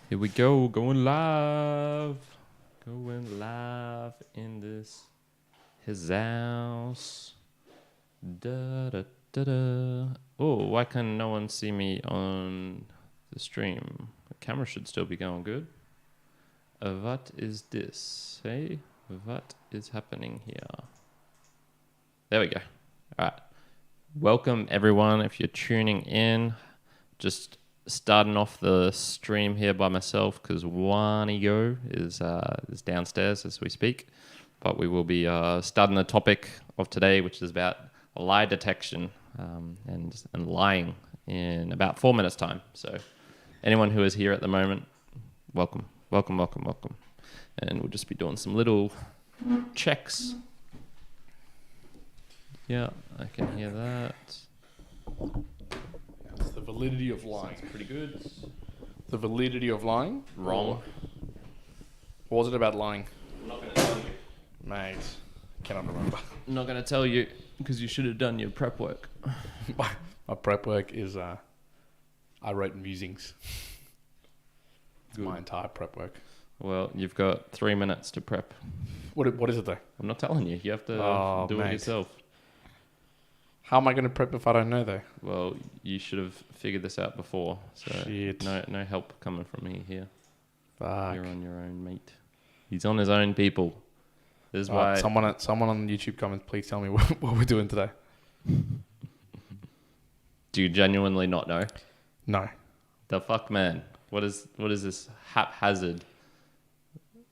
Here we go, going live. Going live in his house. Da da da da. Oh, why can no one see me on the stream? The camera should still be going good. What is this? Hey, what is happening here? There we go. All right. Welcome everyone. If you're tuning in, just starting off the stream here by myself because Wanigo is downstairs as we speak. But we will be starting the topic of today, which is about lie detection and lying in about 4 minutes' time. So anyone who is here at the moment, welcome. And we'll just be doing some little checks. Yeah, I can hear that. It's the validity of lying. Sounds pretty good. The validity of lying? Wrong. What was it about lying? I'm not going to tell you. Mate, cannot remember. I'm not going to tell you because you should have done your prep work. My prep work is I wrote musings. It's my entire prep work. Well, you've got 3 minutes to prep. What is it though? I'm not telling you. You have to do it yourself. How am I going to prep if I don't know though? Well, you should have figured this out before. So Shit. No help coming from me here. Fuck. You're on your own, mate. He's on his own, people. This is why. Someone on YouTube comments, please tell me what we're doing today. Do you genuinely not know? No. The fuck, man. What is this haphazard?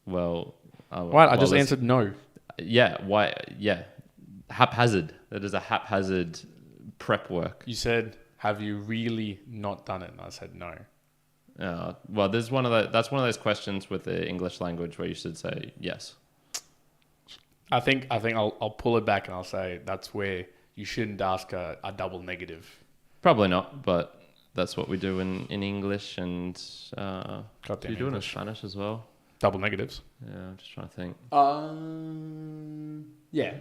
Well, What? I just answered no. Yeah. Why? Yeah. Haphazard. That is a haphazard prep work. You said, have you really not done it? And I said no. Well, that's one of those questions with the English language where you should say yes. I think I'll pull it back and I'll say that's where you shouldn't ask a double negative. Probably not, but that's what we do in English, and Goddamn you do it in English. Spanish as well. Double negatives. Yeah, I'm just trying to think. Yeah.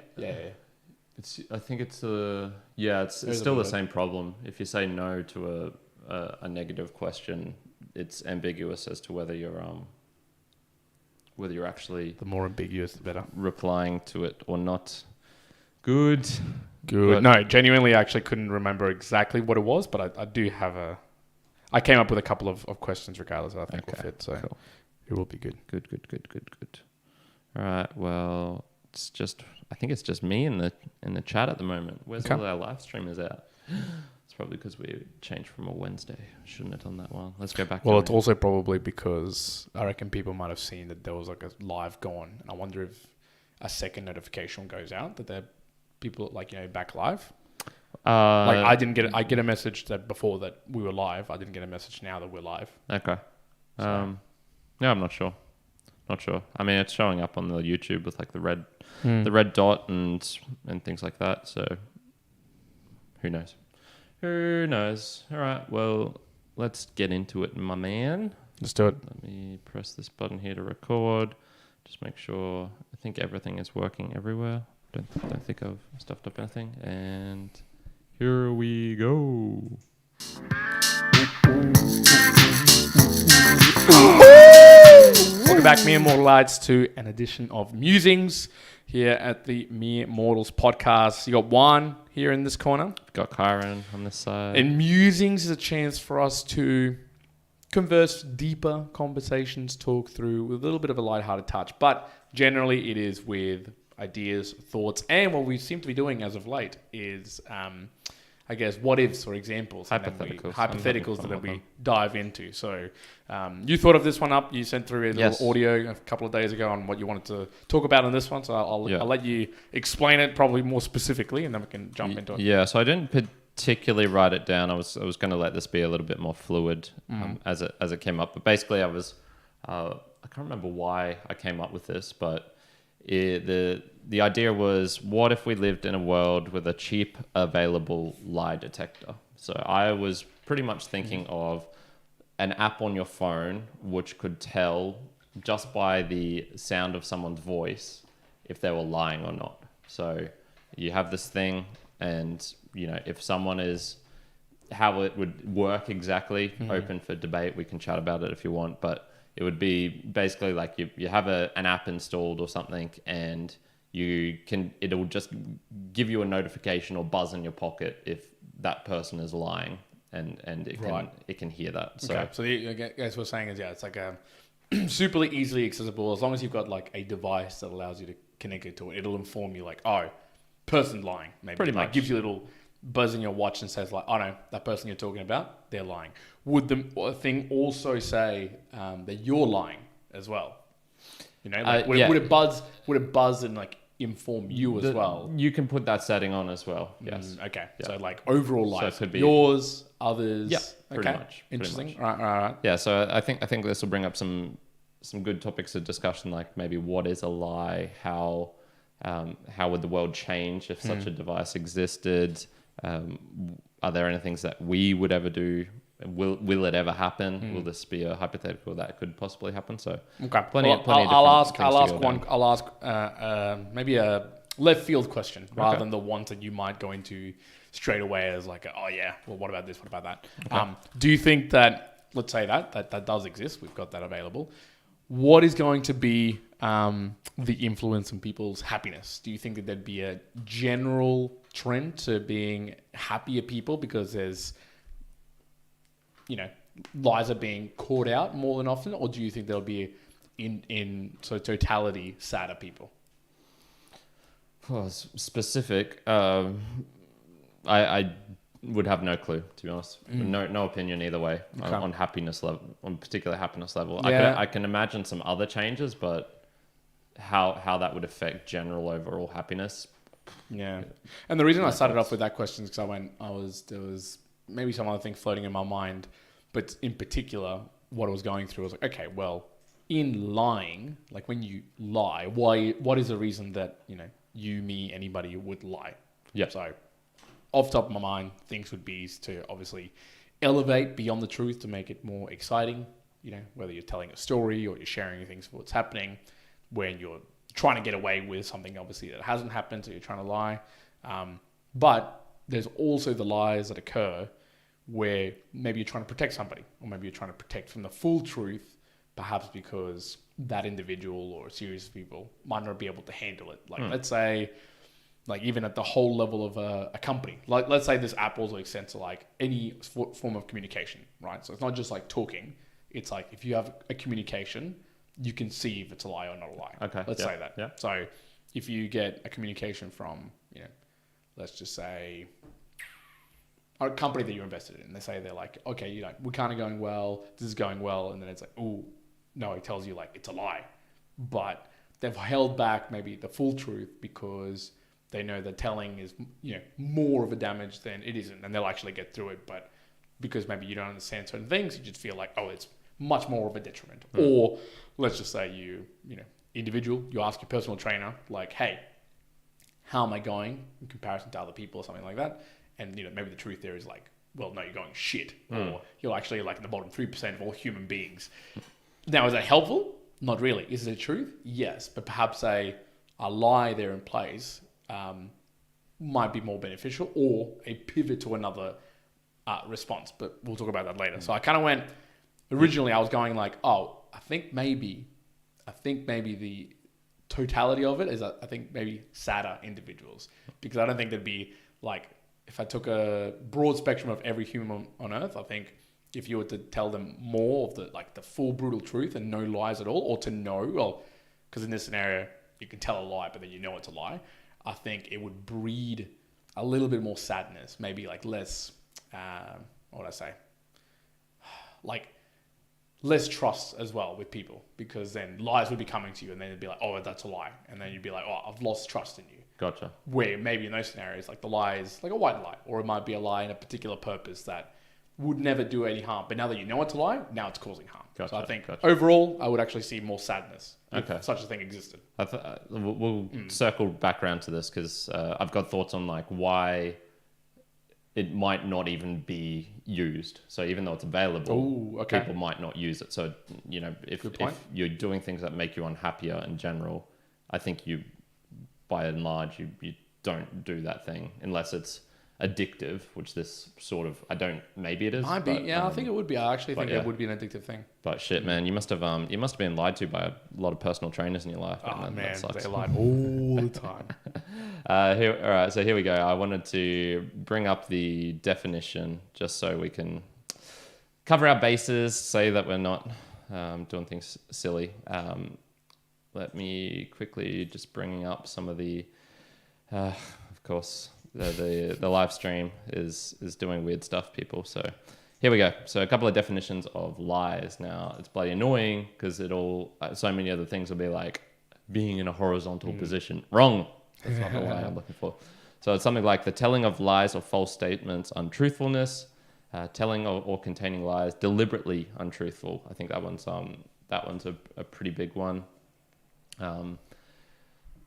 I think it's still the same problem. If you say no to a negative question, it's ambiguous as to whether you're actually The more ambiguous, the better. replying to it or not. Good. Good. No, genuinely, I actually couldn't remember exactly what it was, but I do have I came up with a couple of questions regardless that I think will fit, so cool. It will be good. Good. All right. Well, I think it's just me in the chat at the moment. Where's all our live streamers at? It's probably because we changed from a Wednesday. Shouldn't have done that one. Let's go back. Well, it's also probably because I reckon people might have seen that there was like a live gone, and I wonder if a second notification goes out that there people back live. I didn't get it. I get a message that before that we were live. I didn't get a message now that we're live. Okay. So. No, I'm not sure. I mean, it's showing up on the YouTube with like the red dot and things like that. So who knows? All right. Well, let's get into it, my man. Let's do it. Let me press this button here to record. Just make sure. I think everything is working everywhere. Don't think I've stuffed up anything. And here we go. Welcome back, Mere Mortalites, to an edition of Musings here at the Mere Mortals podcast. You got Juan here in this corner. Got Kyron on this side. And Musings is a chance for us to converse deeper conversations, talk through with a little bit of a lighthearted touch. But generally it is with ideas, thoughts, and what we seem to be doing as of late is, I guess, what ifs or examples. Hypotheticals that we dive into. So you thought of this one up. You sent through a little audio a couple of days ago on what you wanted to talk about on this one. So I'll let you explain it probably more specifically, and then we can jump into it. Yeah, so I didn't particularly write it down. I was going to let this be a little bit more fluid as it came up. But basically I can't remember why I came up with this, but the idea was, what if we lived in a world with a cheap, available lie detector? So I was pretty much thinking of an app on your phone which could tell just by the sound of someone's voice if they were lying or not. So you have this thing, and if someone is how it would work exactly. Open for debate. We can chat about it if you want, but it would be basically like you have an app installed or something, and it'll just give you a notification or buzz in your pocket if that person is lying, and it can hear that. So okay. So I guess what we're saying is, it's like a super easily accessible. As long as you've got like a device that allows you to connect it to it, it'll inform you like, oh, person lying. Maybe pretty like much gives you a little buzz in your watch and says like, oh no, that person you're talking about, they're lying. Would the thing also say that you're lying as well? You know, like, would it buzz? Would it buzz and like inform you as well? You can put that setting on as well. Yes. Okay. Yeah. So like overall life, so it could be yours, others. Yeah. Pretty Okay. much. Interesting. Pretty much. Right. Yeah. So I think this will bring up some good topics of discussion, like maybe what is a lie, how would the world change if such a device existed? Are there any things that we would ever do? Will it ever happen? Will this be a hypothetical that could possibly happen? So okay, plenty of different I'll ask maybe a left field question rather than the ones that you might go into straight away as like, oh yeah, well what about this? What about that? Okay. Do you think that, let's say that does exist? We've got that available. What is going to be the influence on people's happiness? Do you think that there'd be a general trend to being happier people because there's, lies are being caught out more than often, or do you think there'll be in totality sadder people? Well, specific, I would have no clue, to be honest. No opinion either way on happiness level, on particular happiness level. Yeah. I can imagine some other changes, but how that would affect general overall happiness. Yeah, and the reason I started off with that question is because there was maybe some other thing floating in my mind, but in particular, what I was going through was like, okay, well, in lying, like when you lie, what is the reason that you, me, anybody would lie? Yeah. So, off the top of my mind, things would be to obviously elevate beyond the truth to make it more exciting. Whether you're telling a story or you're sharing things for what's happening, when you're trying to get away with something obviously that hasn't happened, so you're trying to lie. But there's also the lies that occur where maybe you're trying to protect somebody, or maybe you're trying to protect from the full truth, perhaps because that individual or a series of people might not be able to handle it. Like let's say, like even at the whole level of a company, like let's say this app also extends to like any form of communication, right? So it's not just like talking. It's like if you have a communication, you can see if it's a lie or not a lie. Okay. Let's say that. Yeah. So if you get a communication from, let's just say a company that you're invested in, they say they're like, okay, we're kind of going well, this is going well. And then it's like, oh, no, it tells you like it's a lie. But they've held back maybe the full truth because they know that telling is, more of a damage than it isn't. And they'll actually get through it. But because maybe you don't understand certain things, you just feel like, oh, it's much more of a detriment. Or let's just say you individual, you ask your personal trainer, like, hey, how am I going in comparison to other people or something like that? And, maybe the truth there is like, well, no, you're going shit. Or you're actually like in the bottom 3% of all human beings. Now, is that helpful? Not really. Is it the truth? Yes. But perhaps a lie there in place might be more beneficial, or a pivot to another response. But we'll talk about that later. So I kind of went, originally I was going like, oh, I think maybe the totality of it is, I think maybe sadder individuals, because I don't think there'd be like, if I took a broad spectrum of every human on earth, I think if you were to tell them more of the full brutal truth and no lies at all, or to know, well, because in this scenario you can tell a lie but then you know it's a lie, I think it would breed a little bit more sadness, maybe like less, what would I say, like less trust as well with people, because then lies would be coming to you and then it'd be like, oh, that's a lie. And then you'd be like, oh, I've lost trust in you. Gotcha. Where maybe in those scenarios, like the lie is like a white lie, or it might be a lie in a particular purpose that would never do any harm. But now that you know it's a lie, now it's causing harm. Gotcha. So I think overall, I would actually see more sadness if such a thing existed. We'll circle back around to this because I've got thoughts on like why it might not even be used. So even though it's available, people might not use it. So, if you're doing things that make you unhappier in general, I think by and large, you don't do that thing unless it's addictive, which this sort of, maybe it is. Might be. But, Yeah, I think it would be. I actually think yeah. it would be an addictive thing. But shit, man, you must have been lied to by a lot of personal trainers in your life. Oh, and man, that sucks. they lied all the time. All right, so here we go. I wanted to bring up the definition just so we can cover our bases, say that we're not doing things silly. Let me quickly just bring up some of the, of course, the live stream is doing weird stuff, people. So here we go. So a couple of definitions of lies. Now, it's bloody annoying because so many other things will be like being in a horizontal position. Wrong. That's not the lie I'm looking for. So it's something like the telling of lies or false statements, untruthfulness, telling or containing lies, deliberately untruthful. I think that one's a pretty big one.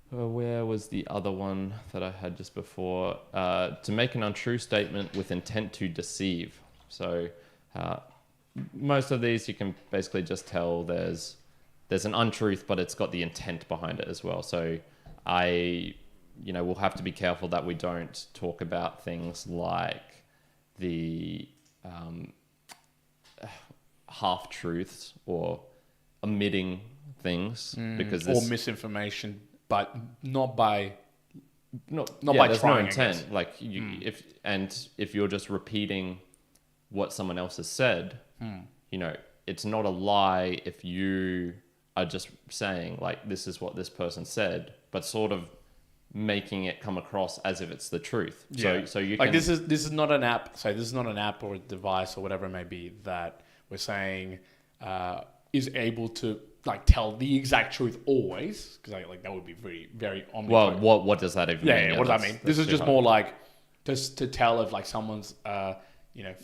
Where was the other one that I had just before? To make an untrue statement with intent to deceive. So most of these you can basically just tell there's an untruth, but it's got the intent behind it as well. So we'll have to be careful that we don't talk about things like the half truths or omitting things because or misinformation, but not by there's trying, no intent. Like if you're just repeating what someone else has said, it's not a lie if you are just saying like this is what this person said, but sort of making it come across as if it's the truth. Yeah. So you like can, this is not an app. So this is not an app or a device or whatever it may be that we're saying is able to like tell the exact truth always, because like that would be very very omnipotent. Well, what does that even mean? Yeah, what does that mean? This is just more like just to tell if like someone's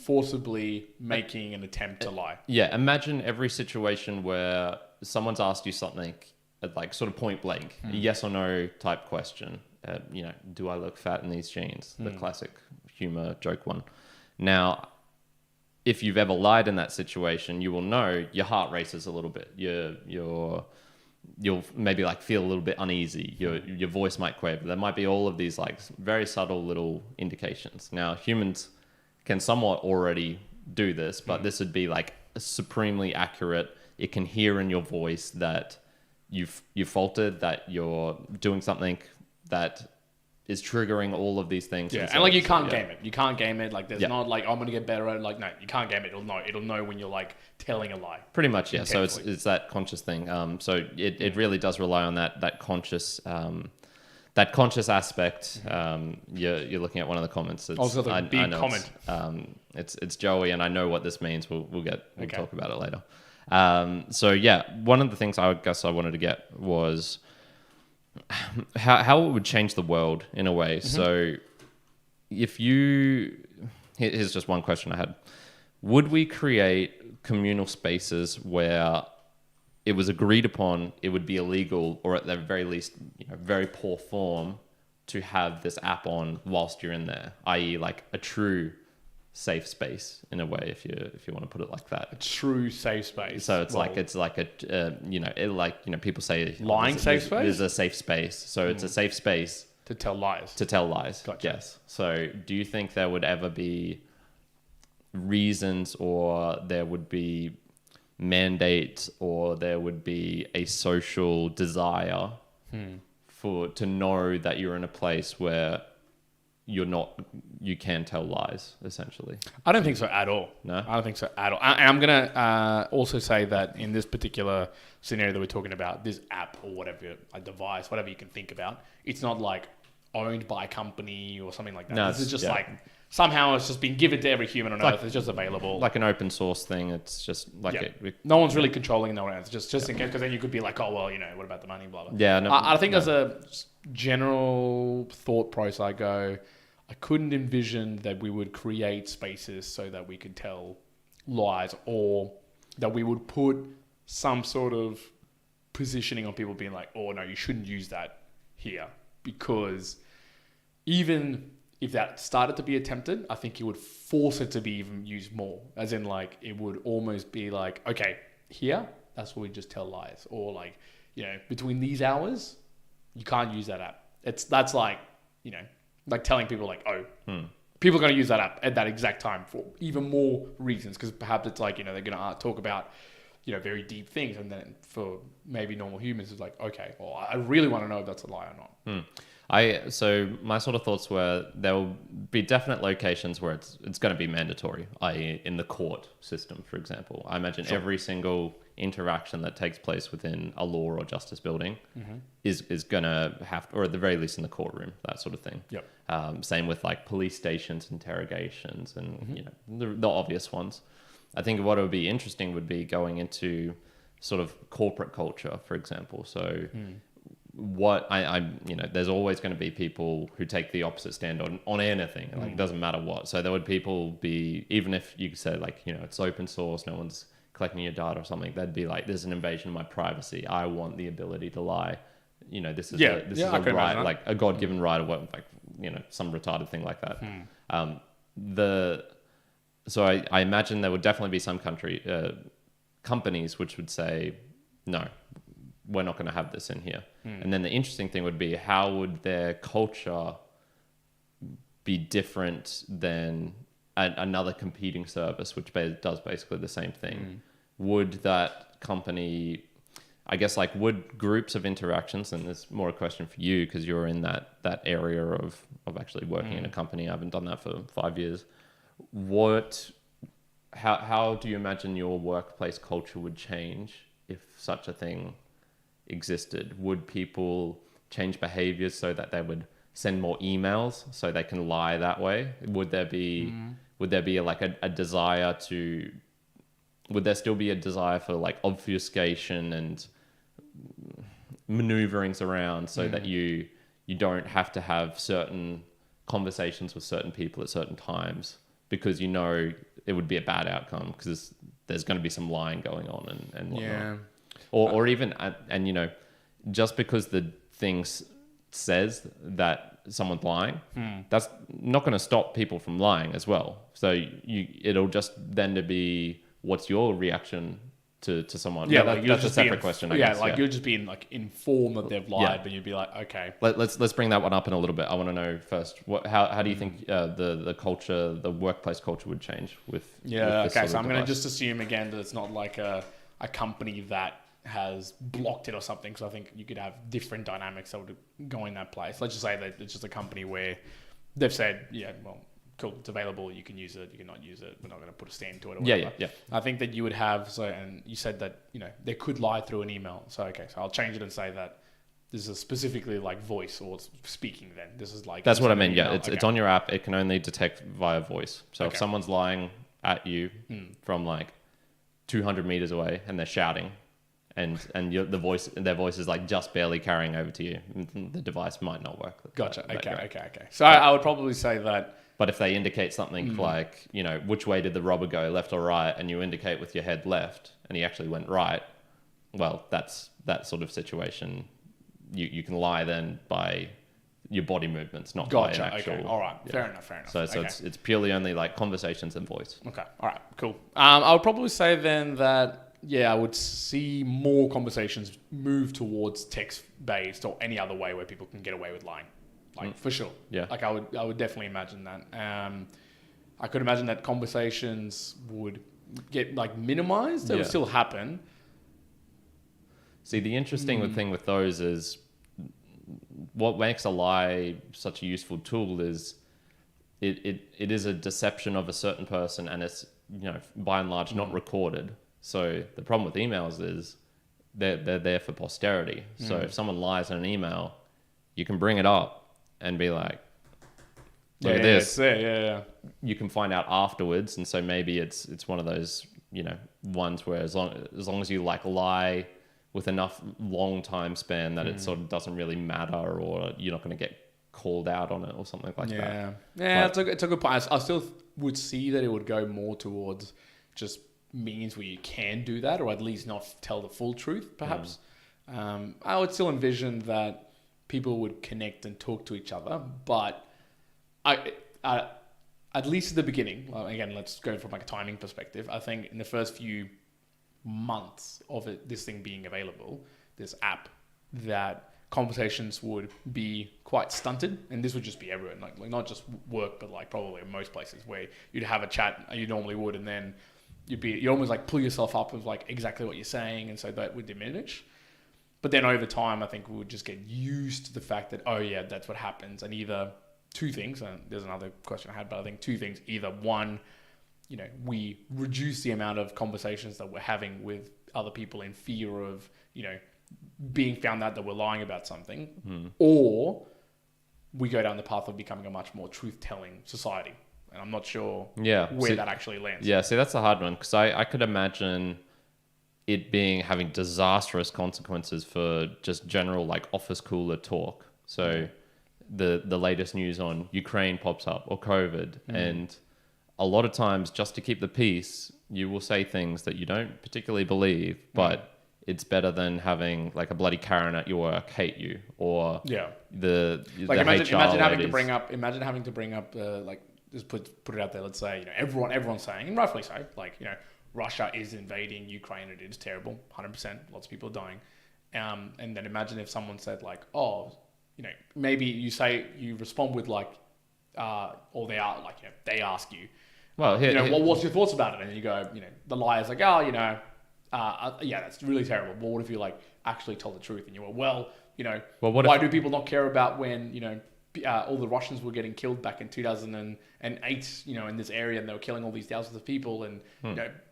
forcibly making an attempt to lie. Yeah, imagine every situation where someone's asked you something at like sort of point blank, a yes or no type question. Do I look fat in these jeans? The classic humor joke one. Now, if you've ever lied in that situation, you will know your heart races a little bit. You'll maybe like feel a little bit uneasy. Your voice might quaver. There might be all of these like very subtle little indications. Now, humans can somewhat already do this, but this would be like supremely accurate. It can hear in your voice that you've faltered, that you're doing something that is triggering all of these things. Yeah, and like you can't game it. You can't game it. Like there's not like I'm gonna get better at it. Like no, you can't game it. It'll know when you're like telling a lie. Pretty much, yeah. So it's that conscious thing. So it really does rely on that conscious aspect. You're looking at one of the comments. It's, also, the big comment. It's Joey, and I know what this means. We'll talk about it later. So yeah, one of the things I guess I wanted to get was how it would change the world in a way. So here's just one question I had. Would we create communal spaces where it was agreed upon it would be illegal, or at the very least, very poor form, to have this app on whilst you're in there, i.e. like a true safe space in a way, if you want to put it like that. A true safe space. So it's like people say lying safe space. There's a safe space, so it's a safe space to tell lies. Gotcha. Yes. So do you think there would ever be reasons, or there would be mandates, or there would be a social desire to know that you're in a place where you can tell lies, essentially? I don't think so at all. No? I don't think so at all. And I'm going to also say that in this particular scenario that we're talking about, this app or whatever, a device, whatever you can think about, it's not like owned by a company or something like that. No, this is just like somehow it's just been given to every human on Earth. It's just available. Like an open source thing. It's just like no one's really controlling no one else. Just in case, because then you could be like, oh, well, what about the money, blah, blah. Yeah. No, I think as a general thought process, I couldn't envision that we would create spaces so that we could tell lies, or that we would put some sort of positioning on people being like, oh, no, you shouldn't use that here. Because even if that started to be attempted, I think it would force it to be even used more. As in, like, it would almost be like, okay, here, that's where we just tell lies. Or like, between these hours, you can't use that app. That's like, like telling people like, oh, people are going to use that app at that exact time for even more reasons, because perhaps it's like, they're going to talk about, very deep things. And then for maybe normal humans, it's like, okay, well, I really want to know if that's a lie or not. So my sort of thoughts were there will be definite locations where it's going to be mandatory, i.e. in the court system, for example. I imagine every single interaction that takes place within a law or justice building is going to have, or at the very least in the courtroom, that sort of thing. Yep. Same with like police stations, interrogations, and the obvious ones. I think what would be interesting would be going into sort of corporate culture, for example. So what there's always going to be people who take the opposite stand on anything. Like it doesn't matter what. So there would people be, even if you say like, it's open source, no one's collecting your data or something, they'd be like, there's an invasion of my privacy. I want the ability to lie. This is a right, like a God-given right of what, like, some retarded thing like that. So I imagine there would definitely be some companies which would say, no, we're not going to have this in here. And then the interesting thing would be, how would their culture be different than another competing service, which does basically the same thing? Would that company, I guess, like, would groups of interactions, and there's more a question for you because you're in that area of actually working in a company. I haven't done that for 5 years. How do you imagine your workplace culture would change if such a thing existed? Would people change behaviors so that they would send more emails so they can lie that way? Would there be like a desire to, would there still be a desire for like obfuscation and maneuverings around so that you don't have to have certain conversations with certain people at certain times because it would be a bad outcome because there's going to be some lying going on and whatnot. Yeah. Or even, just because the thing says that someone's lying, that's not going to stop people from lying as well. So it'll just then to be, what's your reaction to someone? Yeah, that's a separate question, I guess. You're just being like informed that they've lied, but you'd be like, okay. Let's bring that one up in a little bit. I want to know first, how do you think the culture, the workplace culture would change with this okay, so I'm going to just assume again that it's not like a company that has blocked it or something, so I think you could have different dynamics that would go in that place. Let's just say that it's just a company where they've said, cool, it's available, you can use it, you cannot use it, we're not going to put a stand to it or whatever. Yeah. I think that you would have, and you said that, they could lie through an email. So, okay, so I'll change it and say that this is specifically like voice or speaking then. This is like... That's what I mean, yeah. It's on your app, it can only detect via voice. So if someone's lying at you from like 200 meters away and they're shouting, and their voice is like just barely carrying over to you, the device might not work. Gotcha. Okay. So I would probably say that. But if they indicate something like, which way did the robber go, left or right, and you indicate with your head left, and he actually went right, well, that's that sort of situation. You can lie then by your body movements, not by an actual... Okay. All right. Fair enough. So it's purely only like conversations and voice. Okay. All right. Cool. I would probably say then that, I would see more conversations move towards text-based or any other way where people can get away with lying. For sure. Yeah. Like I would definitely imagine that. I could imagine that conversations would get like minimized. They would still happen. See, the interesting thing with those is what makes a lie such a useful tool is it is a deception of a certain person, and it's, by and large not recorded. So the problem with emails is they're there for posterity. So if someone lies in an email, you can bring it up and be like, look at this. It's there, You can find out afterwards, and so maybe it's one of those ones where as long as you like lie with enough long time span that it sort of doesn't really matter, or you're not going to get called out on it or something like that. Yeah, it's a good point. I still would see that it would go more towards just means where you can do that, or at least not tell the full truth, perhaps. I would still envision that people would connect and talk to each other, but at least at the beginning, well, again, let's go from like a timing perspective. I think in the first few months of this thing being available, this app, that conversations would be quite stunted, and this would just be everywhere, like not just work, but like probably in most places where you'd have a chat you normally would, and then you almost like pull yourself up with like exactly what you're saying, and so that would diminish. But then over time, I think we would just get used to the fact that, oh yeah, that's what happens. And either two things, and there's another question I had, but I think two things. Either one, we reduce the amount of conversations that we're having with other people in fear of, being found out that we're lying about something, or we go down the path of becoming a much more truth-telling society. And I'm not sure where that actually lands. Yeah, see, that's a hard one, because I could imagine it having disastrous consequences for just general like office cooler talk. So the latest news on Ukraine pops up, or COVID, and a lot of times, just to keep the peace, you will say things that you don't particularly believe, but it's better than having like a bloody Karen at your work hate you, or the imagine HR having ladies. to bring up like, just put it out there. Let's say everyone's saying, and rightfully so, like Russia is invading Ukraine. It is terrible, 100%. Lots of people are dying. And then imagine if someone said like, oh, maybe you respond with like, or they are like, they ask you, well, what's your thoughts about it? And you go, the liar's like, oh, yeah, that's really terrible. But what if you like actually told the truth? And you were, why do people not care about when, all the Russians were getting killed back in 2008, in this area, and they were killing all these thousands of people, and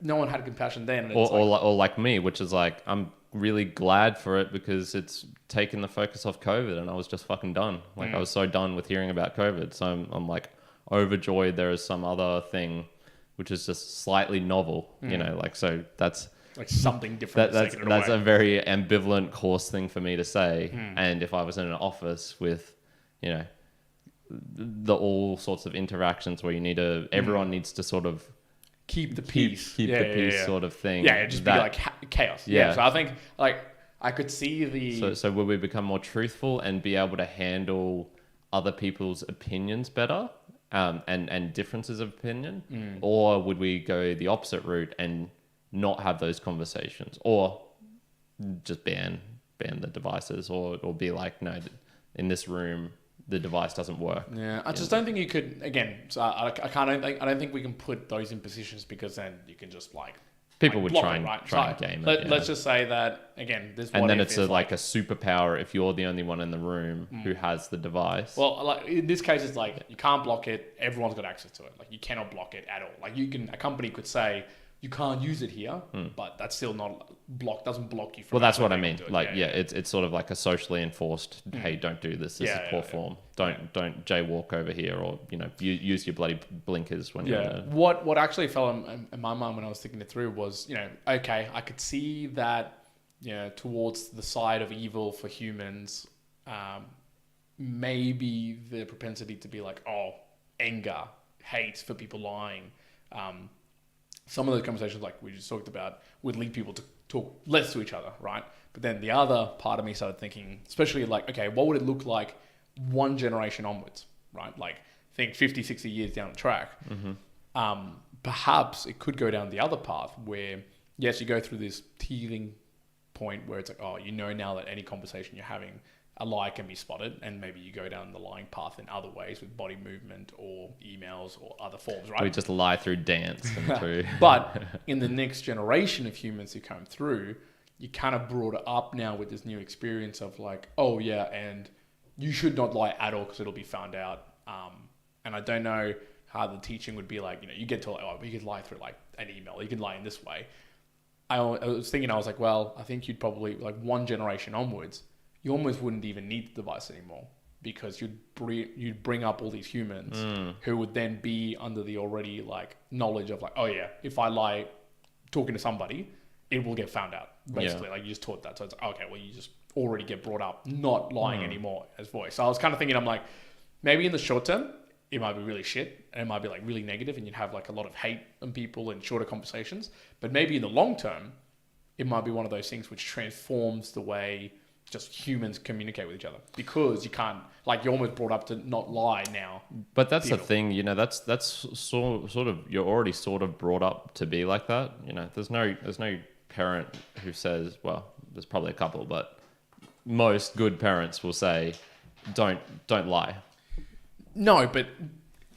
no one had compassion then. And or like me, which is like, I'm really glad for it because it's taken the focus off COVID, and I was just fucking done. Like I was so done with hearing about COVID, so I'm like overjoyed there is some other thing which is just slightly novel, so that's like something different. That's a very ambivalent, coarse thing for me to say. And if I was in an office with the all sorts of interactions where everyone needs to sort of keep the peace, sort of thing. Yeah, it'd just be like chaos. Yeah. So I think like I could see the. So will we become more truthful and be able to handle other people's opinions better, and differences of opinion, or would we go the opposite route and not have those conversations, or just ban the devices, or be like, no, in this room the device doesn't work. Yeah, I just don't think you could. Again, so I don't think we can put those in positions, because then you can just like people would try it, and game it. Let's just say that again. And then it's like a superpower if you're the only one in the room who has the device. Well, like in this case, it's like you can't block it. Everyone's got access to it. Like you cannot block it at all. Like a company could say, you can't use it here, but that's still not doesn't block you from. Well, that's what I mean. Like, it's sort of like a socially enforced, hey, don't do this. This is poor form. Don't jaywalk over here, or, use your bloody blinkers when you're... What actually fell in my mind when I was thinking it through was, okay, I could see that, towards the side of evil for humans, maybe the propensity to be like, oh, anger, hate for people lying, some of those conversations, like we just talked about, would lead people to talk less to each other, right? But then the other part of me started thinking, especially like, okay, what would it look like one generation onwards, right? Like, think 50, 60 years down the track. Perhaps it could go down the other path where, yes, you go through this teething point where it's like, oh, now that any conversation you're having, a lie can be spotted, and maybe you go down the lying path in other ways with body movement or emails or other forms, right? We just lie through dance and through... But in the next generation of humans who come through, you kind of brought it up now with this new experience of like, oh yeah, and you should not lie at all because it'll be found out. And I don't know how the teaching would be like, you get to like, oh, you could lie through like an email, you can lie in this way. I was thinking, I was like, well, I think you'd probably, like one generation onwards, you almost wouldn't even need the device anymore, because you'd bring up all these humans who would then be under the already like knowledge of like, oh yeah, if I lie talking to somebody, it will get found out. Basically, like you just taught that. So it's like, okay, well, you just already get brought up not lying anymore as voice. So I was kind of thinking, I'm like, maybe in the short term, it might be really shit and it might be like really negative, and you'd have like a lot of hate on people and shorter conversations. But maybe in the long term, it might be one of those things which transforms the way just humans communicate with each other, because you can't, like, you're almost brought up to not lie now. But that's the thing, that's sort of, you're already sort of brought up to be like that. There's no parent who says, well, there's probably a couple, but most good parents will say, don't lie. No, but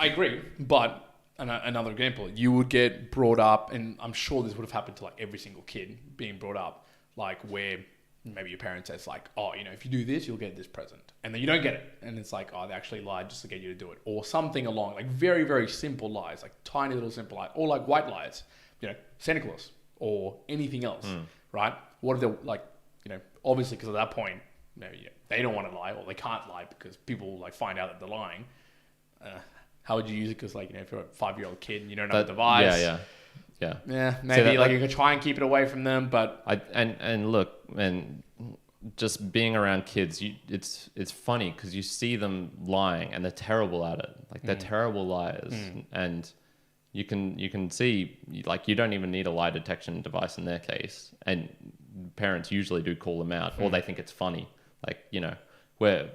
I agree. But another example, you would get brought up, and I'm sure this would have happened to like every single kid being brought up, like where maybe your parent says like, oh, if you do this, you'll get this present. And then you don't get it. And it's like, oh, they actually lied just to get you to do it. Or something along, like very, very simple lies, like tiny little simple lies. Or like white lies, Santa Claus or anything else, right? What if they're like, obviously because at that point, they don't want to lie or they can't lie because people will like find out that they're lying. How would you use it? Because like, if you're a 5-year-old kid and you don't know the device. Yeah, maybe you could try and keep it away from them, but and look, and just being around kids, it's funny because you see them lying and they're terrible at it. Like they're terrible liars, and you can see like you don't even need a lie detection device in their case, and parents usually do call them out, or they think it's funny. Like we're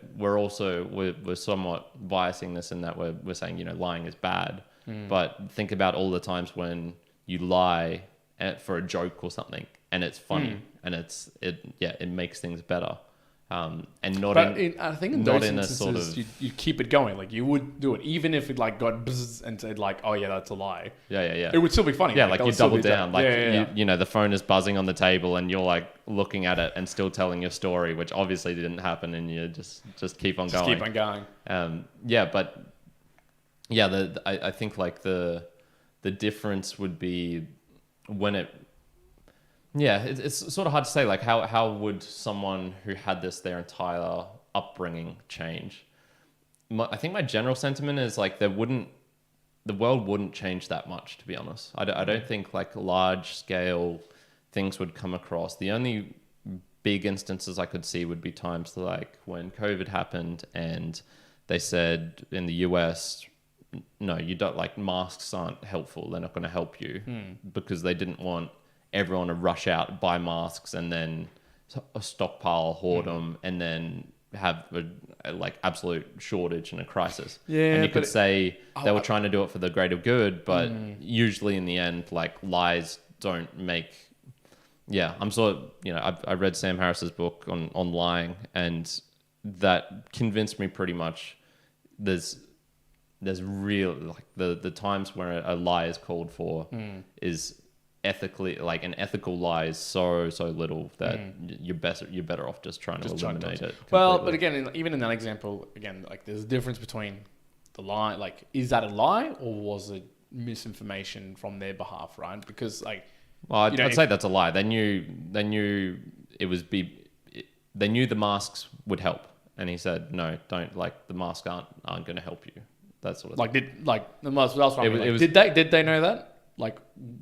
somewhat biasing this in that we're saying lying is bad, but think about all the times when you lie for a joke or something, and it's funny, and it makes things better, and not. But I think in those instances, you keep it going. Like you would do it, even if it like got bzzz and said like, oh yeah, that's a lie. Yeah. It would still be funny. Yeah, like you double down. Like the phone is buzzing on the table, and you're like looking at it and still telling your story, which obviously didn't happen, and you just keep on going. Keep on going. I think like the difference would be when it's sort of hard to say, like how would someone who had this their entire upbringing change? I think my general sentiment is like the world wouldn't change that much, to be honest. I don't think like large scale things would come across. The only big instances I could see would be times like when COVID happened and they said in the US, no, you don't, like masks aren't helpful. They're not going to help you because they didn't want everyone to rush out, buy masks and then a stockpile, hoard them, and then have a like absolute shortage and a crisis. Yeah, and you could say they were trying to do it for the greater good, but usually in the end, like lies don't make. Yeah, I'm sort of, I read Sam Harris's book on lying, and that convinced me pretty much there's real, like the times where a lie is called for is ethically, like an ethical lie is so little that you're better off just trying to eliminate it completely. Well, but again, even in that example, again, like there's a difference between the lie, like is that a lie or was it misinformation from their behalf, right? Because like, well, I'd say that's a lie. They knew they knew the masks would help, and he said no, don't, like the masks aren't going to help you. That sort of like thing. Did they know that? Like,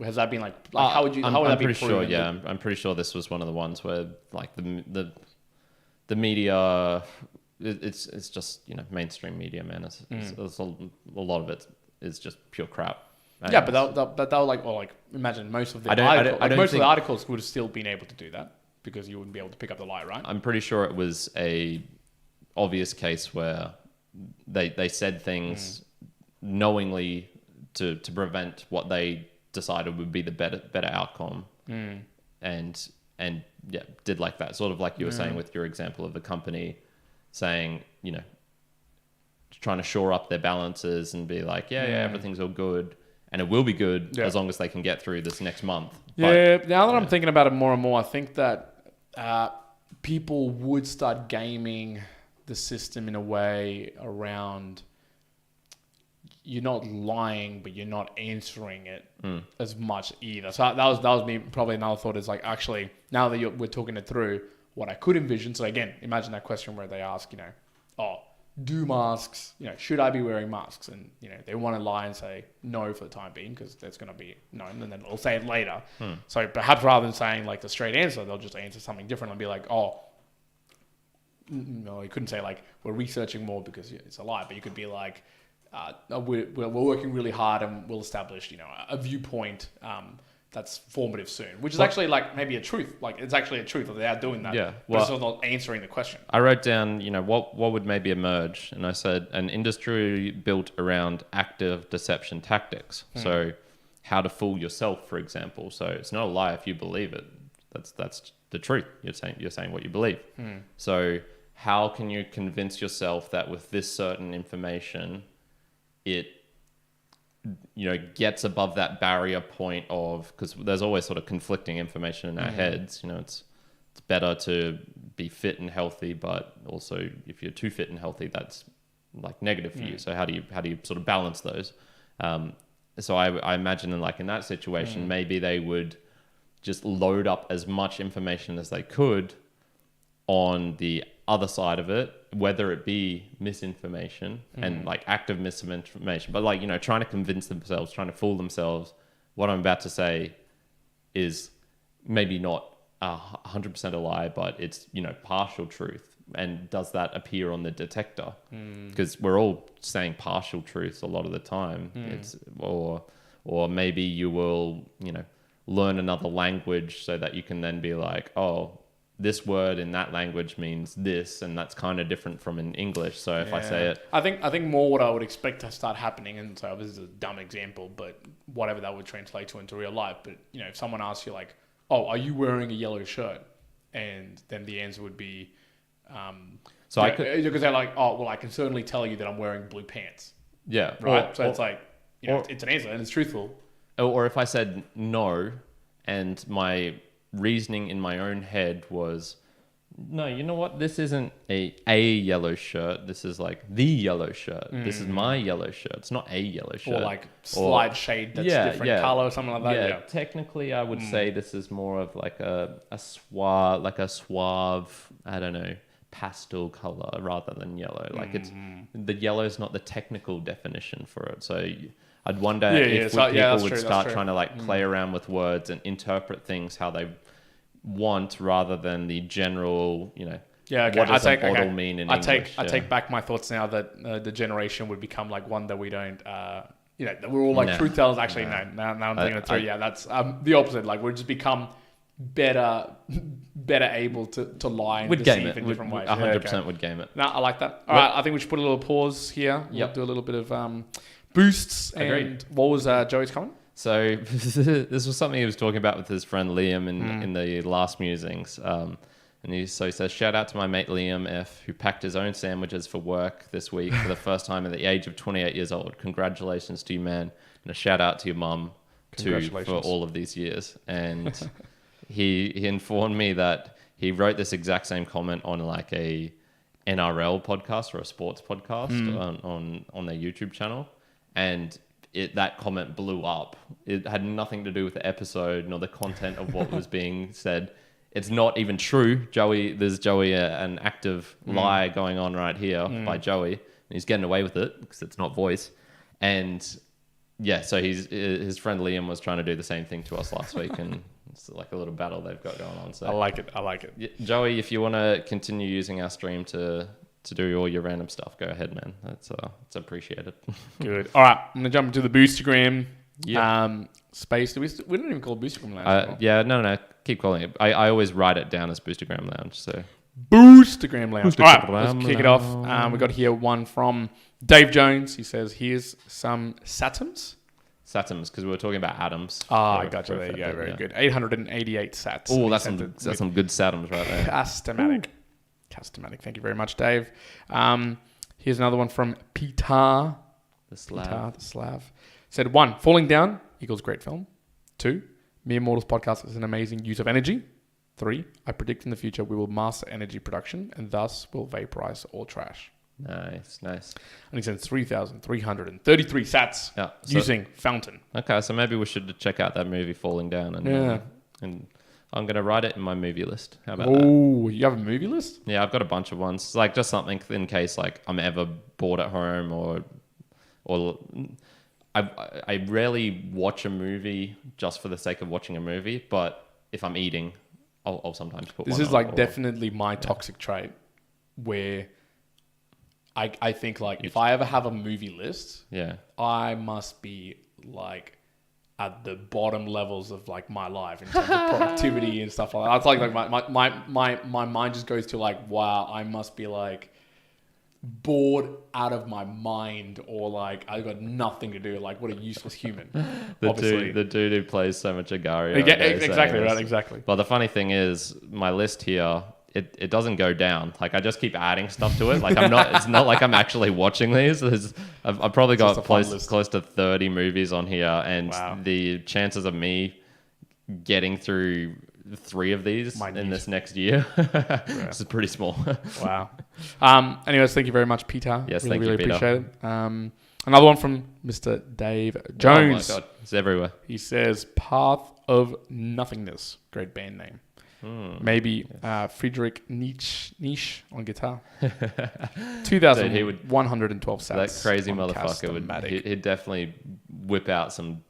has that been like how would that be pretty sure? Yeah, I'm pretty sure this was one of the ones where like the media, it's just mainstream media, man. It's a lot of it is just pure crap. And yeah, but they'll like imagine most of the articles would have still been able to do that because you wouldn't be able to pick up the lie, right? I'm pretty sure it was a obvious case where they said things knowingly to prevent what they decided would be the better outcome, and did like that, sort of like you were saying with your example of the company saying, trying to shore up their balances and be like, everything's all good, and it will be good as long as they can get through this next month. Now that I'm thinking about it more and more, I think that people would start gaming the system in a way around you're not lying, but you're not answering it as much either. So that was me. Probably another thought is like, actually, now that we're talking it through, what I could envision. So again, imagine that question where they ask, do masks, should I be wearing masks? And, they want to lie and say no for the time being because there's going to be no, and then they'll say it later. So perhaps rather than saying like the straight answer, they'll just answer something different and be like, no, you couldn't say like we're researching more because it's a lie, but you could be like we're working really hard and we'll establish a viewpoint that's formative soon, which is actually like maybe a truth. Like it's actually a truth that they are doing that. Yeah, well, but it's not answering the question. I wrote down what would maybe emerge, and I said an industry built around active deception tactics. So how to fool yourself, for example. So it's not a lie if you believe it. that's the truth. You're saying what you believe. So how can you convince yourself that with this certain information, it gets above that barrier point of, because there's always sort of conflicting information in our heads. It's better to be fit and healthy, but also if you're too fit and healthy, that's like negative for you. So how do you sort of balance those? So I imagine in that situation, maybe they would just load up as much information as they could on the other side of it, whether it be misinformation and like active misinformation, but trying to convince themselves, trying to fool themselves. What I'm about to say is maybe not 100% a lie, but it's partial truth. And does that appear on the detector? Because we're all saying partial truths a lot of the time. Or maybe you will learn another language so that you can then be like, oh, this word in that language means this, and that's kind of different from in English. So if I say it, I think more what I would expect to start happening, and so this is a dumb example, but whatever that would translate to into real life. But if someone asks you like, oh, are you wearing a yellow shirt? And then the answer would be, because they're like, oh, well, I can certainly tell you that I'm wearing blue pants. Yeah. Right. It's like, it's an answer and it's truthful. Or if I said no, and my reasoning in my own head was, no, you know what? This isn't a yellow shirt. This is like the yellow shirt. This is my yellow shirt. It's not a yellow shirt. Or like slight shade that's different color or something like that. Yeah. Technically, I would say this is more of like a suave, I don't know, pastel color rather than yellow. Like it's the yellow is not the technical definition for it. So I'd wonder if people would start trying to like play around with words and interpret things how they want rather than the general, what does a bottle mean in English? I take back my thoughts now that the generation would become like one that we don't, that we're all like truth tellers. Actually, no. Now I'm thinking it through. That's the opposite. Like we've just become better able to lie and deceive in different ways. 100% would game it. No, I like that. All right, I think we should put a little pause here. We'll do a little bit of boosts. Agreed. And what was Joey's comment? So this was something he was talking about with his friend Liam in the last musings. And he says, shout out to my mate Liam F, who packed his own sandwiches for work this week for the first time at the age of 28 years old. Congratulations to you, man. And a shout out to your mum too for all of these years. And he informed me that he wrote this exact same comment on like a NRL podcast or a sports podcast on their YouTube channel. And that comment blew up. It had nothing to do with the episode nor the content of what was being said. It's not even true. There's an active lie going on right here by Joey. And he's getting away with it because it's not voice. And so his friend Liam was trying to do the same thing to us last week. And it's like a little battle they've got going on. So I like it. Joey, if you want to continue using our stream to do all your random stuff, go ahead, man. It's appreciated. Good. All right, I'm gonna jump into the Boostagram space. We don't even call it Boostagram Lounge. No. Keep calling it. I always write it down as Boostagram Lounge. So Boostagram Lounge. All right, let's kick it off. We got here one from Dave Jones. He says, "Here's some satums." Satums, because we were talking about atoms. I got you. There you go. Very good. 888 sats. Oh, that's some good satums right there. Customatic. Thank you very much, Dave. Here's another one from Petar. The Slav. Petar, the Slav. Said 1, Falling Down equals great film. 2, Mere Mortals podcast is an amazing use of energy. 3, I predict in the future we will master energy production and thus will vaporize all trash. Nice. And he sends 3,333 sats using Fountain. Okay, so maybe we should check out that movie Falling Down and I'm going to write it in my movie list. How about that? Oh, you have a movie list? Yeah, I've got a bunch of ones. Like just something in case like I'm ever bored at home or I rarely watch a movie just for the sake of watching a movie, but if I'm eating, I'll sometimes put this one is like definitely my toxic trait where I think like if I ever have a movie list, I must be like at the bottom levels of like my life in terms of productivity and stuff like that. It's like my mind just goes to like, wow, I must be like bored out of my mind, or like I got nothing to do. Like, what a useless human. The Obviously. dude who plays so much Agario. Exactly right. Exactly. But the funny thing is, my list here, it doesn't go down. Like, I just keep adding stuff to it. Like, it's not like I'm actually watching these. I've probably got close to 30 movies on here, and the chances of me getting through 3 of these in this next year this is pretty small. Wow. Anyways, thank you very much, Peter. Yes, really, thank you, Peter. Appreciate it. Another one from Mr. Dave Jones. Oh my God, it's everywhere. He says, Path of Nothingness. Great band name. Maybe Friedrich Nietzsche on guitar. 2,112 sats. That crazy motherfucker he'd definitely whip out some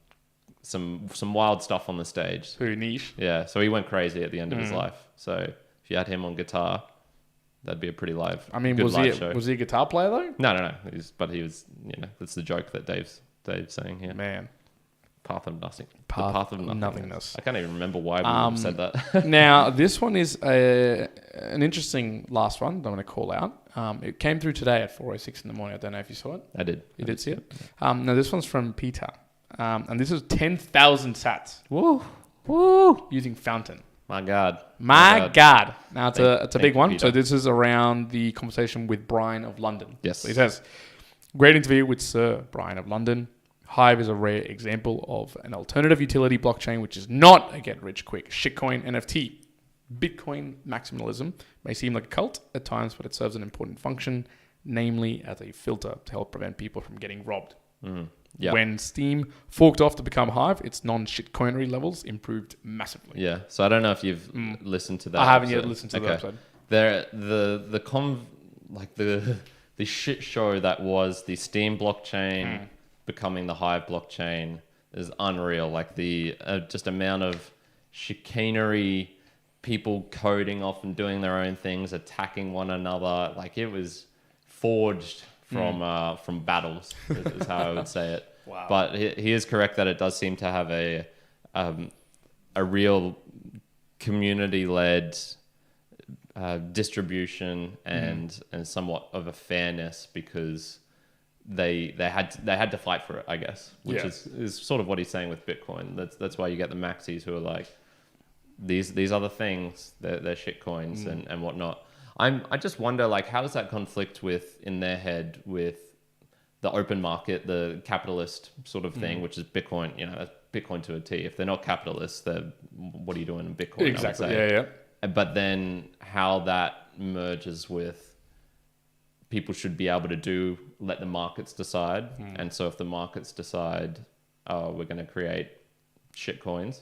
wild stuff on the stage. Who, Nietzsche? Yeah, so he went crazy at the end of his life. So if you had him on guitar, that'd be a pretty live. I mean, was he a guitar player though? No. But he was. That's the joke that Dave's saying here. Man. Path of nothingness. I can't even remember why we said that. Now, this one is an interesting last one that I'm going to call out. It came through today at 4:06 in the morning. I don't know if you saw it. I did. You did see it? No, this one's from Petar. And this is 10,000 sats. Woo! Using Fountain. My God. My God. Now, it's a big one. Peter. So this is around the conversation with Brian of London. Yes. So he says, great interview with Sir Brian of London. Hive is a rare example of an alternative utility blockchain, which is not a get-rich-quick shitcoin NFT. Bitcoin maximalism may seem like a cult at times, but it serves an important function, namely as a filter to help prevent people from getting robbed. Yep. When Steam forked off to become Hive, its non-shitcoinery levels improved massively. Yeah, so I don't know if you've listened to that. I haven't yet listened to the episode. The shit show that was the Steam blockchain becoming the Hive blockchain is unreal. Like the just amount of chicanery, people coding off and doing their own things, attacking one another. Like it was forged from battles, is how I would say it. Wow. But he is correct that it does seem to have a real community-led distribution and somewhat of a fairness, because they had to fight for it, I guess, which is sort of what he's saying with Bitcoin. That's why you get the maxis who are like, these other things, they're shit coins and whatnot. I just wonder, like, how does that conflict in their head with the open market, the capitalist sort of thing, which is Bitcoin, that's Bitcoin to a T. If they're not capitalists, what are you doing in Bitcoin? Exactly. Yeah. But then how that merges with people should be able to let the markets decide. And so if the markets decide, we're going to create shit coins,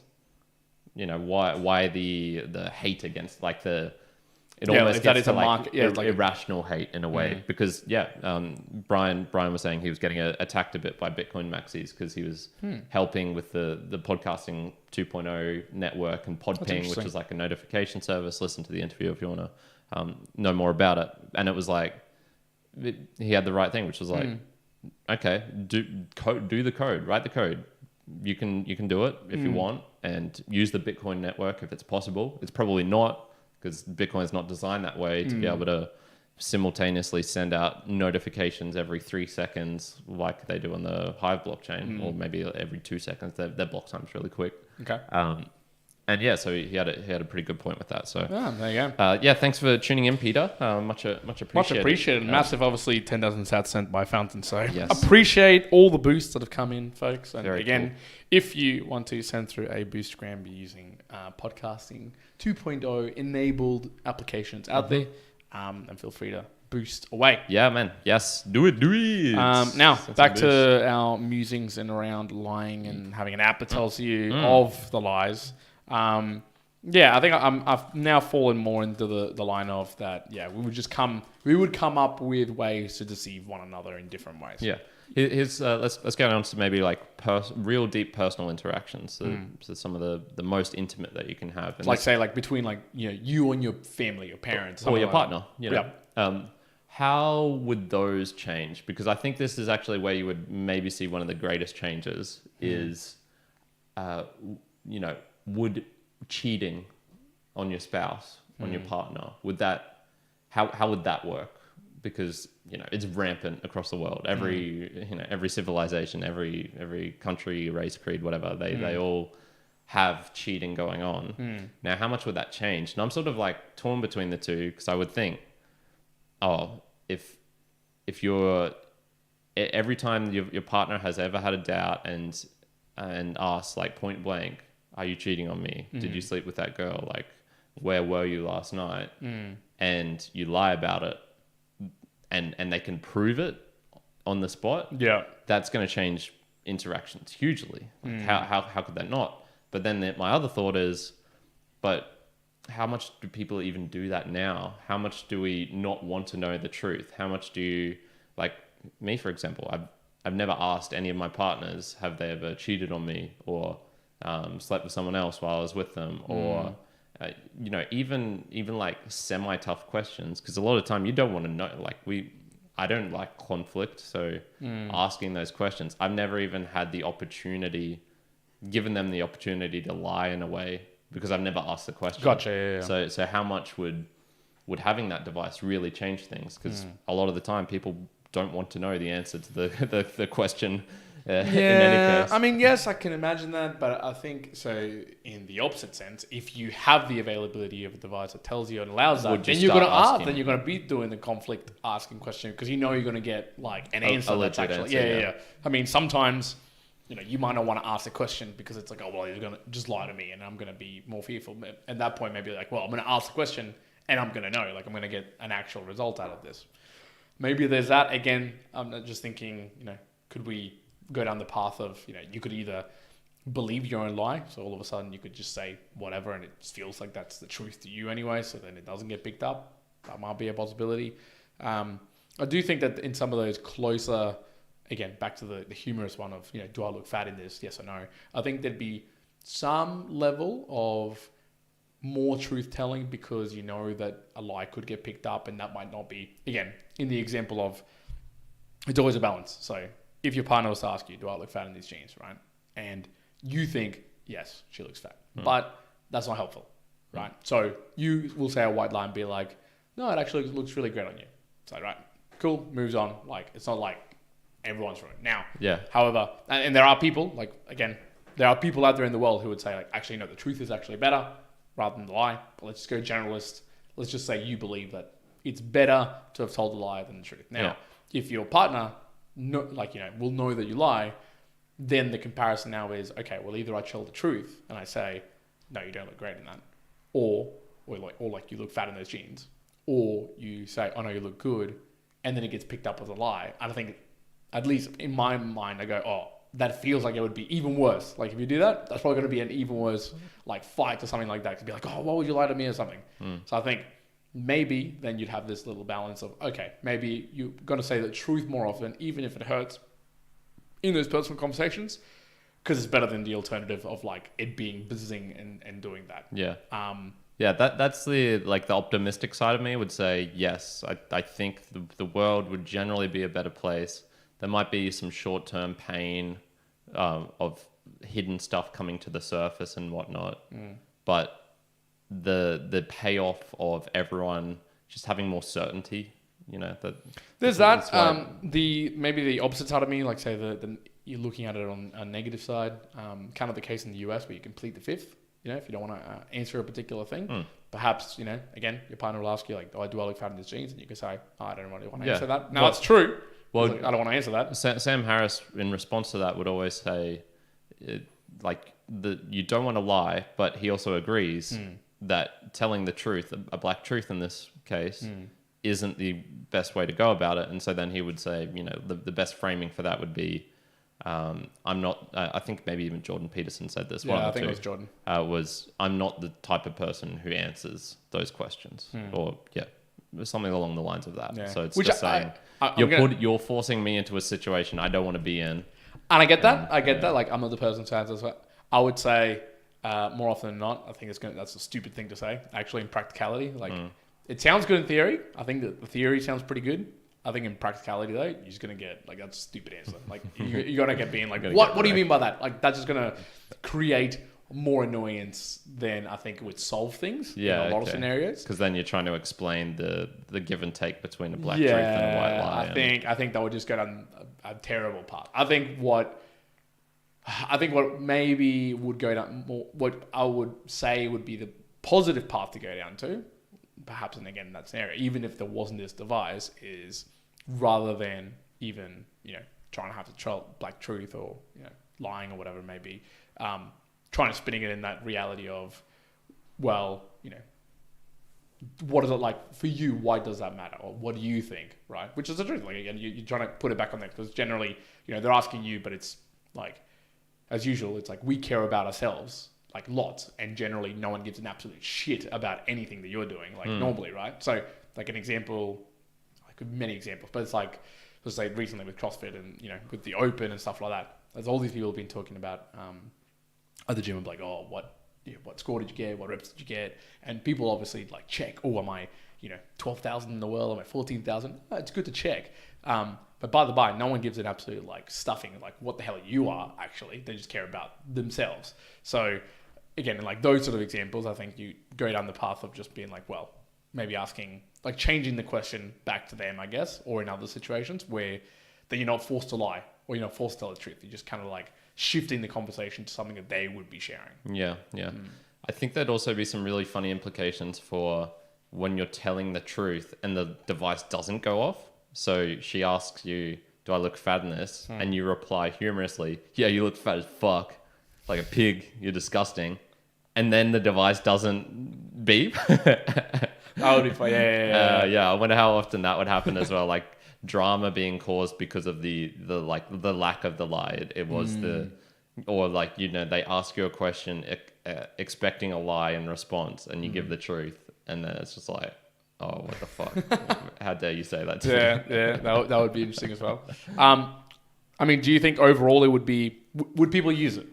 why the hate against, like it almost gets to like irrational hate in a way, because Brian was saying he was getting attacked a bit by Bitcoin maxis because he was helping with the podcasting 2.0 network and Podping, which is like a notification service. Listen to the interview if you want to know more about it. And it was like he had the right thing, which was like, okay, do the code, write the code. You can do it if you want, and use the Bitcoin network if it's possible. It's probably not, because Bitcoin is not designed that way to be able to simultaneously send out notifications every 3 seconds like they do on the Hive blockchain, or maybe every 2 seconds. Their block time's really quick. Okay. And so he had a pretty good point with that. So there you go. Thanks for tuning in, Peter. Much appreciated. Much appreciated. Massive, obviously, 10,000 sats sent by Fountain. So appreciate all the boosts that have come in, folks. And Very again, cool. If you want to send through a Boostagram using podcasting 2.0 enabled applications out there, then feel free to boost away. Yeah, man. Yes, do it. Now, back to our musings and around lying and having an app that tells you of the lies. I think I've now fallen more into the line of that. Yeah, we would come up with ways to deceive one another in different ways. Yeah. Let's get on to maybe like real deep personal interactions. So some of the most intimate that you can have. And like between like you and your family, your parents, or your partner. How would those change? Because I think this is actually where you would maybe see one of the greatest changes is, would cheating on your spouse, on your partner, how would that work? because it's rampant across the world. Every civilization, every country, race, creed, whatever, they all have cheating going on. Now, how much would that change? And I'm sort of like torn between the two, because I would think, if you're every time your partner has ever had a doubt and asked like point blank, are you cheating on me? Did you sleep with that girl? Like, where were you last night? And you lie about it, and they can prove it on the spot. Yeah, that's going to change interactions hugely. Like, how could that not? But then my other thought is, but how much do people even do that now? How much do we not want to know the truth? How much do you, like me, for example, I've never asked any of my partners, have they ever cheated on me or slept with someone else while I was with them, or even like semi-tough questions, because a lot of time you don't want to know. Like I don't like conflict, so asking those questions, I've never even had the opportunity, given them the opportunity to lie in a way, because I've never asked the question. Gotcha. Yeah. So how much would having that device really change things? Because a lot of the time people don't want to know the answer to the question. In any case. I mean, yes, I can imagine that, but I think so. In the opposite sense, if you have the availability of a device that tells you and allows that, then you're going to ask. Then you're going to be doing the conflict asking question, because you're going to get like an answer that's actually answer. I mean, sometimes you might not want to ask the question because it's like, oh well, you're going to just lie to me, and I'm going to be more fearful. At that point, maybe like, well, I'm going to ask the question, and I'm going to know, like, I'm going to get an actual result out of this. Maybe there's that. Again, I'm just thinking, could we go down the path of, you could either believe your own lie, so all of a sudden you could just say whatever and it feels like that's the truth to you anyway, so then it doesn't get picked up. That might be a possibility. I do think that in some of those closer, again, back to the humorous one of, do I look fat in this? Yes or no? I think there'd be some level of more truth telling, because that a lie could get picked up, and that might not be, again, in the example of, it's always a balance. So if your partner was to ask you, do I look fat in these jeans, right? And you think, yes, she looks fat. But that's not helpful, right? So you will say a white lie and be like, no, it actually looks really great on you. It's like, right, cool, moves on. Like, it's not like everyone's right. Now, however, and there are people, like, again, there are people out there in the world who would say, like, actually, no, the truth is actually better rather than the lie. But let's just go generalist. Let's just say you believe that it's better to have told the lie than the truth. Now, if your partner will know that you lie, then the comparison now is, okay, well, either I tell the truth and I say, no, you don't look great in that, or you look fat in those jeans, or you say, oh no, you look good, and then it gets picked up as a lie. And I think, at least in my mind, I go, oh, that feels like it would be even worse. Like, if you do that, that's probably going to be an even worse like fight or something like that. It could be like, oh, why would you lie to me or something? So I think maybe then you'd have this little balance of, okay, maybe you're going to say the truth more often, even if it hurts in those personal conversations, because it's better than the alternative of like it being buzzing and doing that. That's the optimistic side of me would say, yes, I think the world would generally be a better place. There might be some short-term pain of hidden stuff coming to the surface and whatnot, but the payoff of everyone just having more certainty, that there's that. Maybe the opposite side of me, like say you're looking at it on a negative side, kind of the case in the US where you can plead the fifth. If you don't want to answer a particular thing, perhaps again your partner will ask you like, "Oh, do I look fat in these jeans?" And you can say, "Oh, I don't really want to answer that." Now it's true. Well, I don't want to answer that. Sam Harris, in response to that, would always say, you don't want to lie, but he also agrees that telling the truth, a black truth in this case, isn't the best way to go about it. And so then he would say, the best framing for that would be, I'm not, I think maybe even Jordan Peterson said this. Yeah, I think it was Jordan. I'm not the type of person who answers those questions. Or, something along the lines of that. Yeah. So it's just saying, you're forcing me into a situation I don't want to be in. And I get that. Like, I'm not the person to answer that. I would say, more often than not, I think that's a stupid thing to say. Actually, in practicality, it sounds good in theory. I think that the theory sounds pretty good. I think in practicality though, you're just gonna get that's a stupid answer. Like you're gonna get being like, what do you mean by that? Like that's just gonna create more annoyance than I think it would solve things in Yeah, a lot of scenarios. Because then you're trying to explain the give and take between a black truth and a white lie. I think that would just go down a terrible path. I think what maybe would go down more, what I would say would be the positive path to go down to, perhaps, and again, in that scenario, even if there wasn't this device, is rather than even, trying to have the black truth or, lying or whatever it may be, trying to spinning it in that reality of, well, what is it like for you? Why does that matter? Or what do you think? Right? Which is the truth. Like, again, you're trying to put it back on there because generally, they're asking you, but it's like, as usual, it's like we care about ourselves like lots, and generally no one gives an absolute shit about anything that you're doing, like normally, right? So, like an example, like many examples, but it's like, let's say recently with CrossFit and with the Open and stuff like that. There's all these people have been talking about at the gym of like, oh, what score did you get? What reps did you get? And people obviously like check, oh, am I 12,000 in the world? Am I 14,000? It's good to check. But by the by, no one gives an absolute like stuffing like what the hell you are actually. They just care about themselves. So again, in like those sort of examples, I think you go down the path of just being like, well, maybe asking, like changing the question back to them, I guess, or in other situations where then you're not forced to lie or you're not forced to tell the truth. You're just kind of like shifting the conversation to something that they would be sharing. Yeah. I think there'd also be some really funny implications for when you're telling the truth and the device doesn't go off. So she asks you, do I look fat in this? And you reply humorously, yeah, you look fat as fuck. Like a pig, you're disgusting. And then the device doesn't beep. That would be fun. Yeah, I wonder how often that would happen as well. Like drama being caused because of the lack of the lie. It was or like, they ask you a question expecting a lie in response and you give the truth. And then it's just like, oh, what the fuck? How dare you say that to me? Yeah, that would be interesting as well. I mean, do you think overall it would people use it?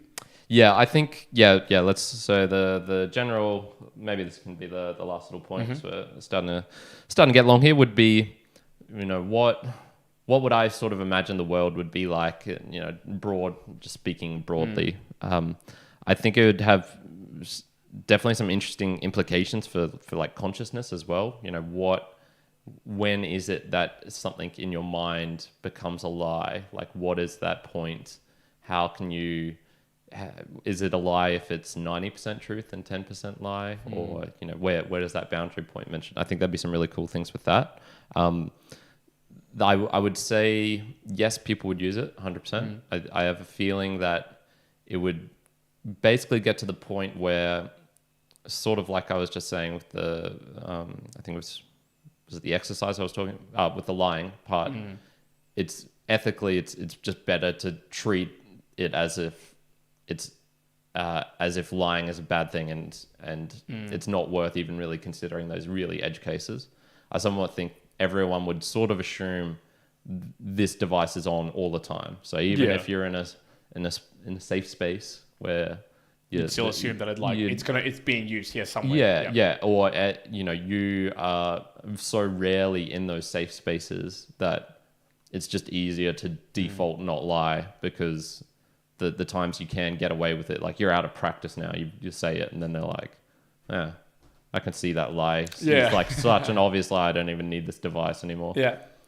Yeah, I think, so the general, maybe this can be the last little point, because we're starting to get long here, would be, what would I sort of imagine the world would be like, just speaking broadly. I think it would have definitely some interesting implications for like consciousness as well. When is it that something in your mind becomes a lie? Like, what is that point? How can you... Is it a lie if it's 90% truth and 10% lie? Or, where does that boundary point mention? I think there'd be some really cool things with that. I would say, yes, people would use it 100%. I have a feeling that it would basically get to the point where, sort of like I was just saying with the, I think was it the exercise I was talking with the lying part? It's ethically, it's just better to treat it as if lying is a bad thing, and it's not worth even really considering those really edge cases. I somewhat think everyone would sort of assume this device is on all the time. So even if you're in a safe space where you'd still assume that it's being used here somewhere. Yeah. Or you are so rarely in those safe spaces that it's just easier to default not lie, because the times you can get away with it, like you're out of practice now, you say it and then they're like, yeah, I can see that lie. It's like such an obvious lie, I don't even need this device anymore.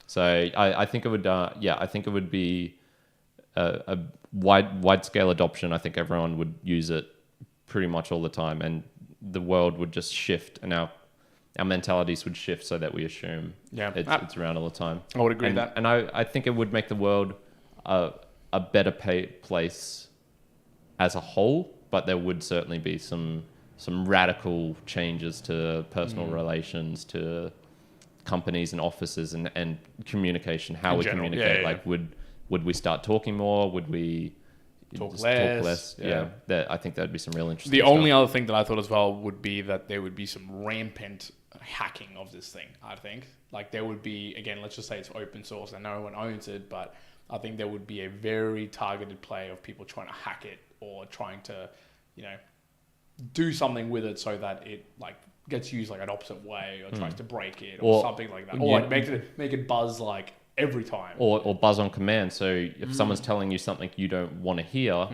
So I think it would I think it would be a wide scale adoption. I think everyone would use it pretty much all the time, and the world would just shift, and our mentalities would shift so that we assume it's around all the time. I would agree with that. And I think it would make the world a better place as a whole, but there would certainly be some radical changes to personal relations, to companies and offices and communication, how we communicate. Like, would we start talking more? Would we talk less? I think that'd be some real interesting The stuff. only other thing that I thought as well would be that there would be some rampant hacking of this thing. I think like there would be, again, let's just say it's open source and no one owns it, but I think there would be a very targeted play of people trying to hack it or trying to, do something with it so that it like gets used like an opposite way, or tries to break it or something like that, or like make it buzz like every time, or buzz on command. So if someone's telling you something you don't want to hear,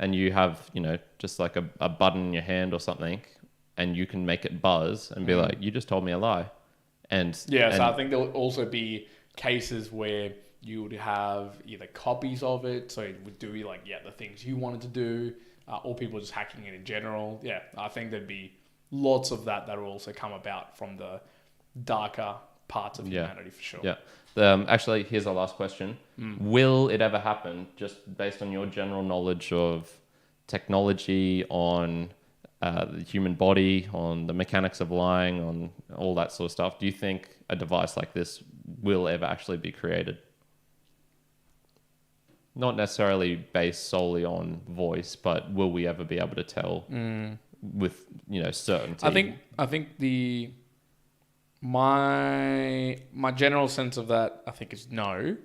and you have, just like a button in your hand or something, and you can make it buzz and be like, you just told me a lie. So I think there would also be cases where you would have either copies of it, so it would do like, the things you wanted to do, or people just hacking it in general. Yeah, I think there'd be lots of that will also come about from the darker parts of humanity for sure. Yeah. Actually, here's our last question. Will it ever happen, just based on your general knowledge of technology, on the human body, on the mechanics of lying, on all that sort of stuff? Do you think a device like this will ever actually be created? Not necessarily based solely on voice, but will we ever be able to tell with certainty? I think my general sense of that, I think, is no,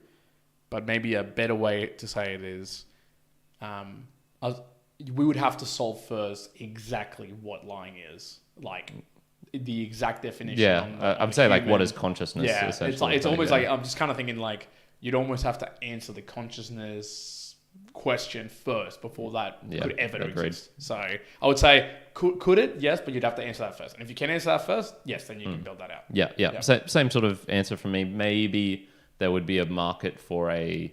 but maybe a better way to say it is, we would have to solve first exactly what lying is, like the exact definition. Yeah, I'm saying like, what is consciousness? Yeah, essentially. it's almost like, I'm just kind of thinking like, you'd almost have to answer the consciousness question first before that could ever exist. So I would say, could it? Yes, but you'd have to answer that first. And if you can answer that first, yes, then you can build that out. Yeah. Same sort of answer from me. Maybe there would be a market for a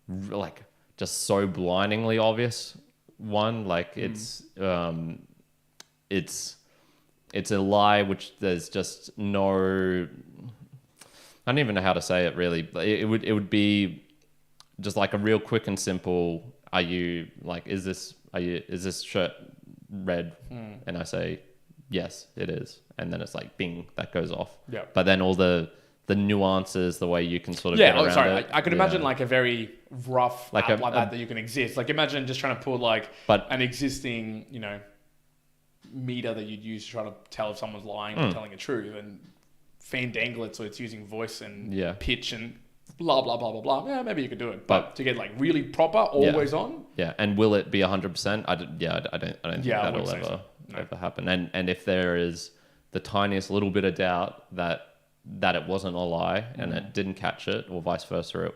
like just so blindingly obvious one. Like it's a lie which there's just no. I don't even know how to say it really. It would be just like a real quick and simple. Are you like? Is this shirt red? And I say yes, it is. And then it's like bing, that goes off. Yeah. But then all the nuances, the way you can sort of get around it. I could imagine like a very rough app like that you can exist. Like imagine just trying to pull like an existing meter that you'd use to try to tell if someone's lying or telling the truth, and fandangle it so it's using voice and pitch and blah blah blah blah blah. Yeah, maybe you could do it, but to get like really proper, always on. Yeah, and will it be 100%? I don't think that'll ever happen. And if there is the tiniest little bit of doubt that it wasn't a lie and it didn't catch it, or vice versa,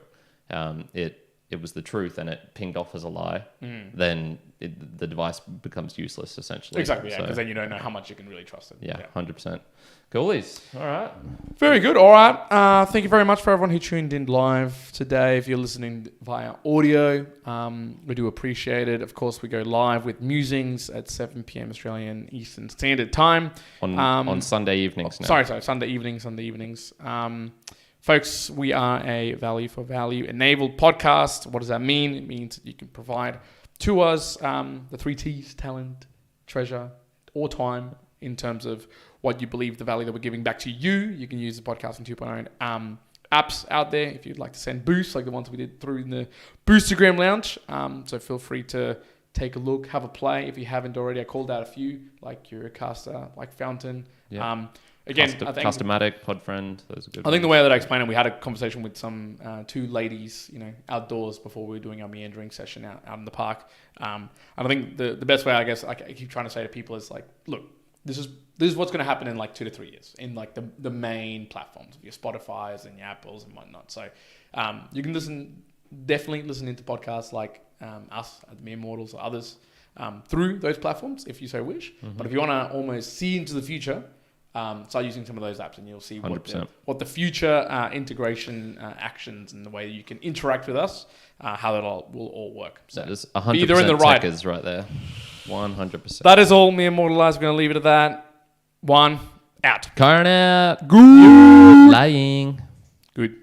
it was the truth and it pinged off as a lie, then the device becomes useless essentially. Exactly, because then you don't know how much you can really trust it. Yeah, 100%. Goalies. All right. Very good. All right. Thank you very much for everyone who tuned in live today. If you're listening via audio, we do appreciate it. Of course, we go live with musings at 7 p.m. Australian Eastern Standard Time. On Sunday evenings now. Sorry. Sunday evenings. Folks, we are a value for value enabled podcast. What does that mean? It means that you can provide to us the 3 T's: talent, treasure, or time, in terms of what you believe the value that we're giving back to you. You can use the Podcasting 2.0 apps out there if you'd like to send boosts like the ones we did through in the Boostagram Lounge. So feel free to take a look, have a play if you haven't already. I called out a few, like Eurocaster, like Fountain. Yeah. Again, I think Customatic, Podfriend, those are good. I think the way that I explained it, we had a conversation with some 2 ladies, outdoors before we were doing our meandering session out in the park. And I think the best way, I guess, I keep trying to say to people is like, look, this is what's going to happen in like 2 to 3 years in like the main platforms, your Spotify's and your Apples and whatnot. So you can definitely listen into podcasts like us at the Mere Mortals or others through those platforms if you so wish. But if you want to almost see into the future, start using some of those apps and you'll see what the future integration actions and the way you can interact with us, how that will all work. So that is 100% either in the right techers right there. 100%. That is all. Me and Mortalized. We're going to leave it at that. 1 out. Current out. Good. Lying. Good.